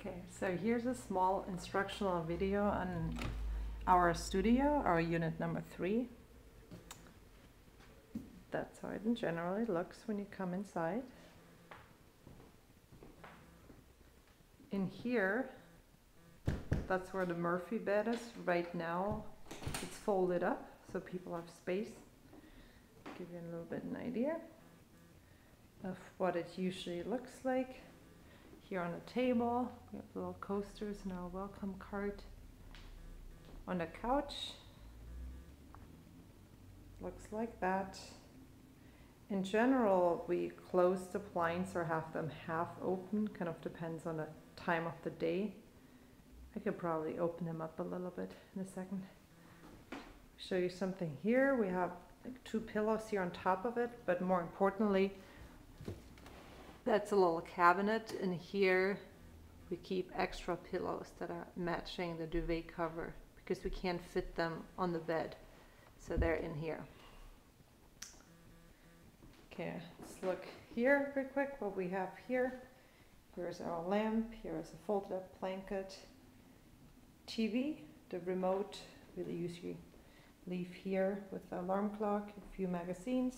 Okay, so here's a small instructional video on our studio, our unit number 3. That's how it in general looks when you come inside. In here, that's where the Murphy bed is. Right now, it's folded up, so people have space. Give you a little bit an idea of what it usually looks like. Here on the table, we have little coasters and our welcome cart. On the couch, looks like that. In general, we close the blinds or have them half open, kind of depends on the time of the day. I could probably open them up a little bit in a second. Show you something here. We have like 2 pillows here on top of it, but more importantly, that's a little cabinet, and here we keep extra pillows that are matching the duvet cover because we can't fit them on the bed, so they're in here. Okay, let's look here real quick what we have here. Here's our lamp, here's a folded up blanket, TV, the remote we'll usually leave here with the alarm clock, a few magazines,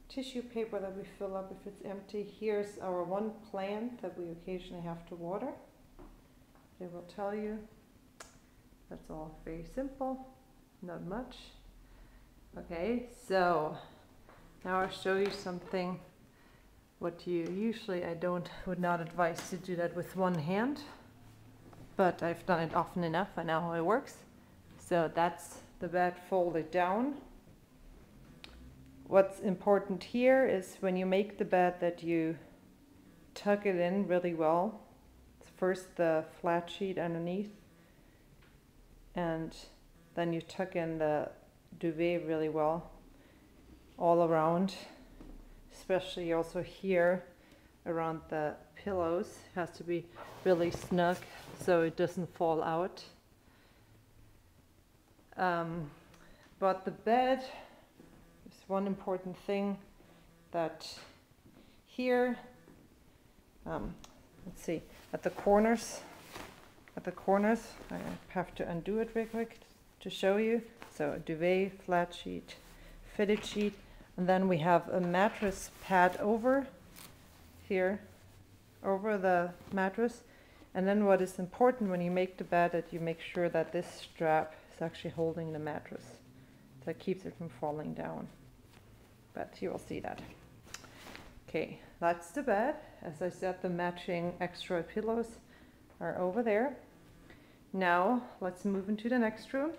tissue paper that we fill up if it's empty. Here's our one plant that we occasionally have to water. They will tell you. That's all very simple, not much. Okay, so now I'll show you something what you usually would not advise to do that with one hand, but I've done it often enough. I know how it works. So that's the bed folded down. What's important here is when you make the bed that you tuck it in really well. First the flat sheet underneath, and then you tuck in the duvet really well all around, especially also here around the pillows. It has to be really snug so it doesn't fall out. But the bed, one important thing that here, let's see, at the corners, I have to undo it real quick to show you. So duvet, flat sheet, fitted sheet, and then we have a mattress pad over here, over the mattress. And then what is important when you make the bed, that you make sure that this strap is actually holding the mattress. That keeps it from falling down. But you will see that. Okay, that's the bed. As I said, the matching extra pillows are over there. Now let's move into the next room.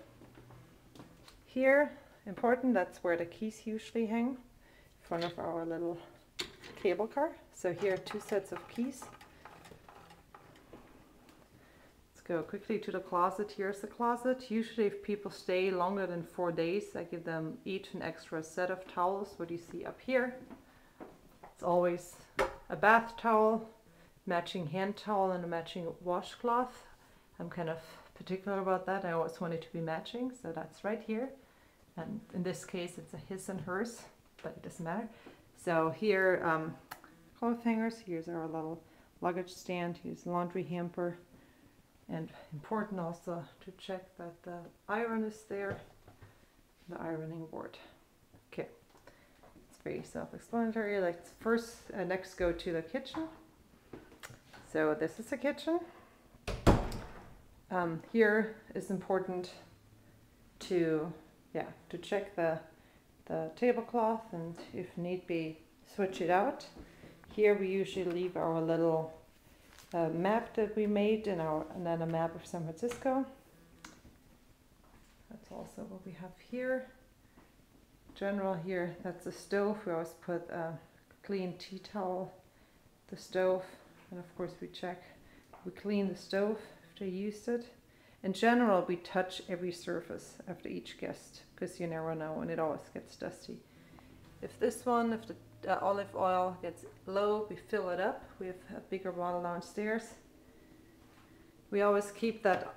Here, important, that's where the keys usually hang, in front of our little cable car. So here are 2 sets of keys. Let's go quickly to the closet. Here's the closet. Usually if people stay longer than 4 days, I give them each an extra set of towels. What you see up here, it's always a bath towel, matching hand towel, and a matching washcloth. I'm kind of particular about that. I always want it to be matching, so that's right here. And in this case, it's a his and hers, but it doesn't matter. So here, clothes hangers. Here's our little luggage stand. Here's a laundry hamper. And important also to check that the iron is there, the ironing board. Okay, it's very self-explanatory. Let's next go to the kitchen. So this is the kitchen. Here is important to check the tablecloth, and if need be, switch it out. Here we usually leave our little map that we made, and then a map of San Francisco. That's also what we have here. General here, that's the stove. We always put a clean tea towel, the stove, and of course we clean the stove after you used it. In general, we touch every surface after each guest because you never know, and it always gets dusty. If the olive oil gets low, we fill it up. We have a bigger bottle downstairs. We always keep that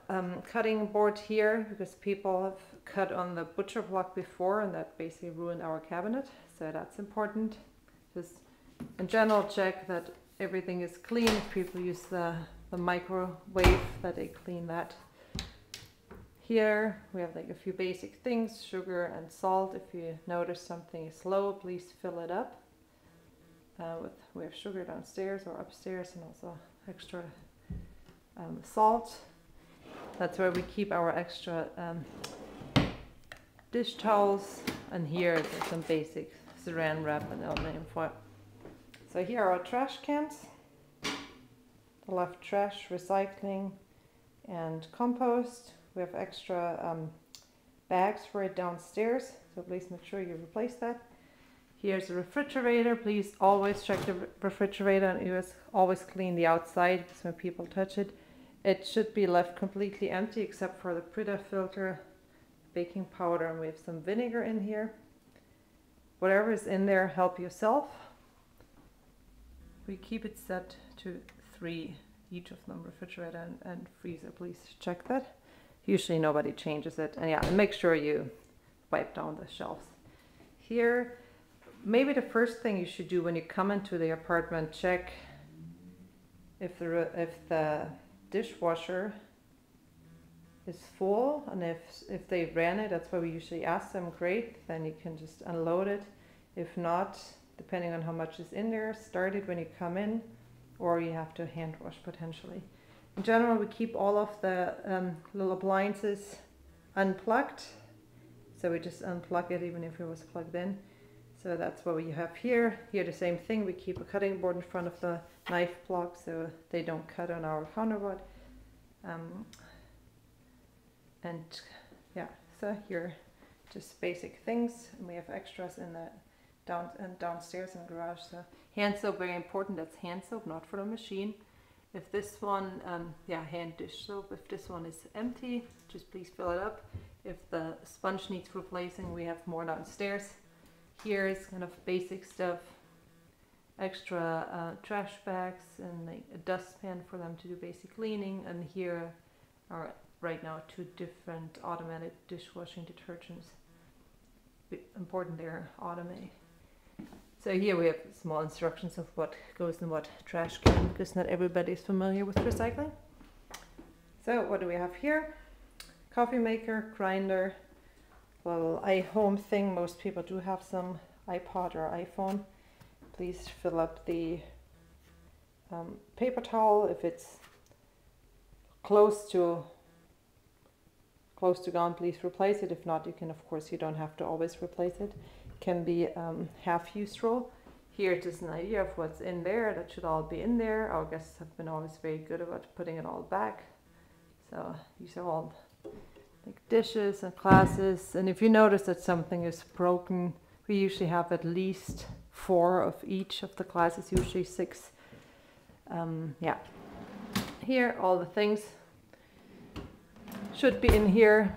cutting board here because people have cut on the butcher block before, and that basically ruined our cabinet. So that's important. Just in general, check that everything is clean. If people use the the microwave that they clean that. Here we have like a few basic things, sugar and salt. If you notice something is low, please fill it up. We have sugar downstairs or upstairs, and also extra salt. That's where we keep our extra dish towels, and here there's some basic saran wrap and aluminum foil. So here are our trash cans. The left trash, recycling and compost. We have extra bags for it downstairs, so please make sure you replace that. Here's the refrigerator. Please always check the refrigerator, and you always clean the outside because when people touch it, it should be left completely empty except for the Brita filter, baking powder, and we have some vinegar in here. Whatever is in there, help yourself. We keep it set to 3, each of them, refrigerator and freezer. Please check that. Usually nobody changes it. And yeah, make sure you wipe down the shelves. Here, maybe the first thing you should do when you come into the apartment, check if the dishwasher is full, and if they ran it, that's why we usually ask them, great, then you can just unload it. If not, depending on how much is in there, start it when you come in, or you have to hand wash potentially. In general, we keep all of the little appliances unplugged, so we just unplug it even if it was plugged in. So that's what we have here. Here the same thing, we keep a cutting board in front of the knife block so they don't cut on our counterboard. And yeah, so here just basic things, and we have extras in the downstairs in the garage. So hand soap, very important, that's hand soap, not for the machine. If this one, hand dish soap, if this one is empty, just please fill it up. If the sponge needs replacing, we have more downstairs. Here is kind of basic stuff, extra trash bags and like a dustpan for them to do basic cleaning. And here are right now 2 different automatic dishwashing detergents. Important they're automated. So here we have small instructions of what goes in what trash can, because not everybody is familiar with recycling. So what do we have here? Coffee maker, grinder, little iHome thing. Most people do have some iPod or iPhone. Please fill up the paper towel. If it's close to gone, please replace it. If not, you can, of course, you don't have to always replace it. Can be half-use roll. Here it is an idea of what's in there. That should all be in there. Our guests have been always very good about putting it all back. So these are all like dishes and glasses. And if you notice that something is broken, we usually have at least 4 of each of the glasses, usually 6. Here all the things should be in here.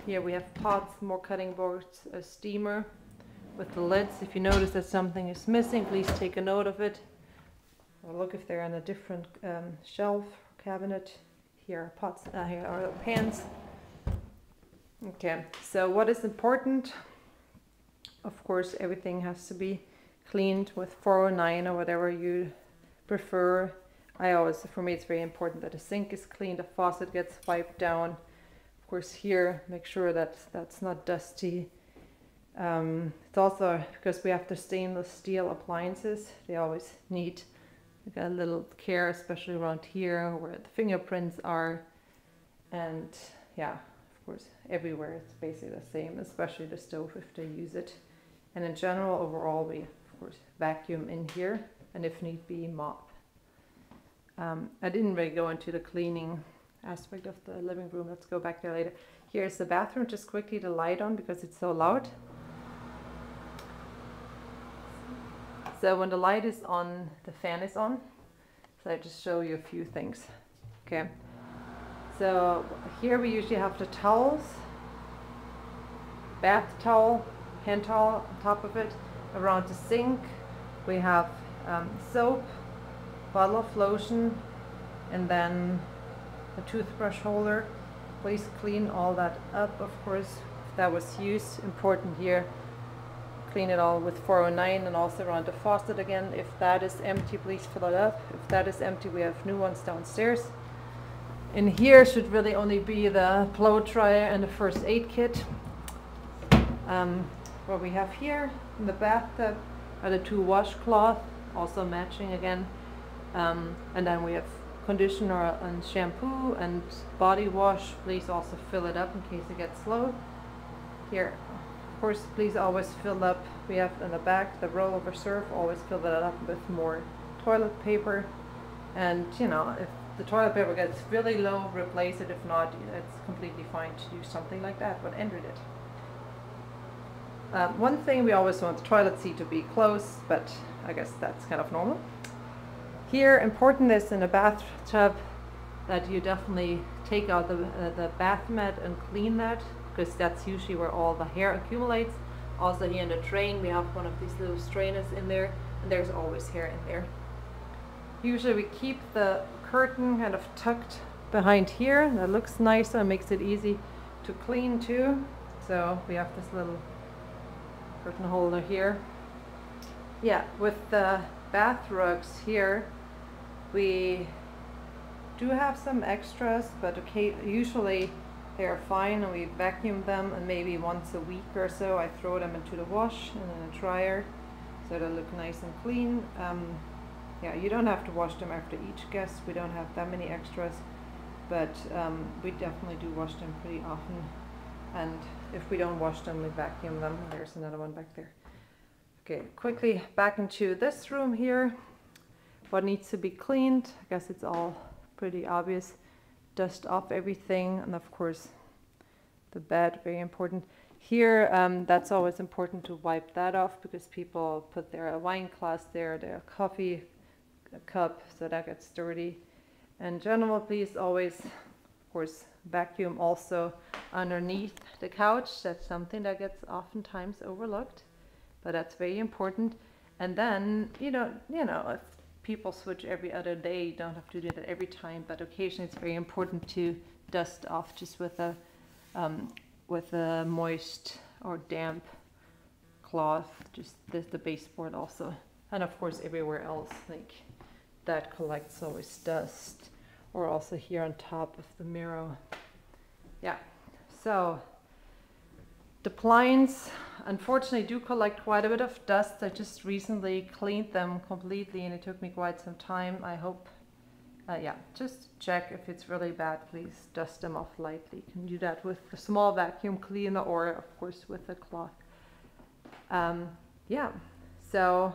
Here we have pots, more cutting boards, a steamer with the lids. If you notice that something is missing, please take a note of it, or look if they're on a different shelf or cabinet. Here are pots, here are pans. Okay, so what is important? Of course, everything has to be cleaned with 409 or whatever you prefer. For me, it's very important that the sink is clean, the faucet gets wiped down. Of course, here, make sure that that's not dusty. It's also because we have the stainless steel appliances. They always need a little care, especially around here where the fingerprints are. And yeah, of course, everywhere it's basically the same, especially the stove if they use it. And in general, overall, we of course vacuum in here, and if need be, mop. I didn't really go into the cleaning aspect of the living room. Let's go back there later. Here's the bathroom, just quickly the light on because it's so loud. So when the light is on, the fan is on. So I just show you a few things. Okay. So here we usually have the towels, bath towel, hand towel on top of it. Around the sink we have soap, bottle of lotion, and then a toothbrush holder. Please clean all that up, of course, if that was used. Important here, clean it all with 409 and also around the faucet again. If that is empty, please fill it up. If that is empty, we have new ones downstairs. In here should really only be the blow dryer and the first aid kit. What we have here in the bathtub are the 2 washcloths, also matching again. And then we have conditioner and shampoo and body wash. Please also fill it up in case it gets low. Here, of course, please always fill up. We have in the back the rollover surf. Always fill that up with more toilet paper. And you know, if the toilet paper gets really low, replace it. If not, it's completely fine to do something like that, but enter it. One thing, we always want the toilet seat to be closed, but I guess that's kind of normal. Here, important is in a bathtub that you definitely take out the bath mat and clean that, because that's usually where all the hair accumulates. Also here in the drain, we have one of these little strainers in there, and there's always hair in there. Usually we keep the curtain kind of tucked behind here. That looks nicer and makes it easy to clean too. So we have this little curtain holder here. Yeah, with the bath rugs here, we do have some extras, but okay, usually they're fine and we vacuum them, and maybe once a week or so I throw them into the wash and in a dryer so they look nice and clean. Yeah, you don't have to wash them after each guest. We don't have that many extras, but we definitely do wash them pretty often. And if we don't wash them, we vacuum them. There's another one back there. Okay, quickly back into this room here. What needs to be cleaned? I guess it's all pretty obvious. Dust off everything, and of course the bed, very important. Here, that's always important to wipe that off, because people put their wine glass there, their coffee cup, so that gets dirty. In general, please always, of course, vacuum also underneath the couch. That's something that gets oftentimes overlooked, but that's very important. And then, you know, if people switch every other day, you don't have to do that every time, but occasionally it's very important to dust off just with a moist or damp cloth, just the baseboard also. And of course everywhere else, like that collects always dust, or also here on top of the mirror. Yeah, so the blinds unfortunately do collect quite a bit of dust. I just recently cleaned them completely and it took me quite some time. I hope, yeah, just check if it's really bad. Please dust them off lightly. You can do that with a small vacuum cleaner, or of course with a cloth. Yeah, so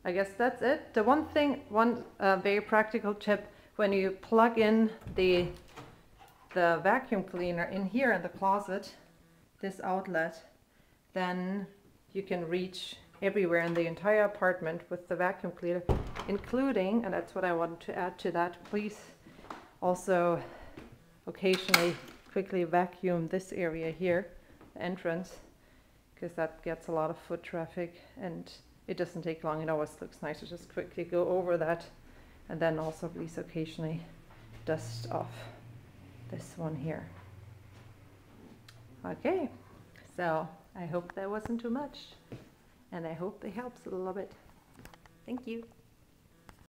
I guess that's it. The one thing, very practical tip, when you plug in the vacuum cleaner in here in the closet, this outlet, then you can reach everywhere in the entire apartment with the vacuum cleaner, including, and that's what I wanted to add to that, please also occasionally quickly vacuum this area here, the entrance, because that gets a lot of foot traffic and it doesn't take long. It always looks nice to just quickly go over that, and then also please occasionally dust off this one here. Okay, so I hope that wasn't too much, and I hope it helps a little bit. Thank you.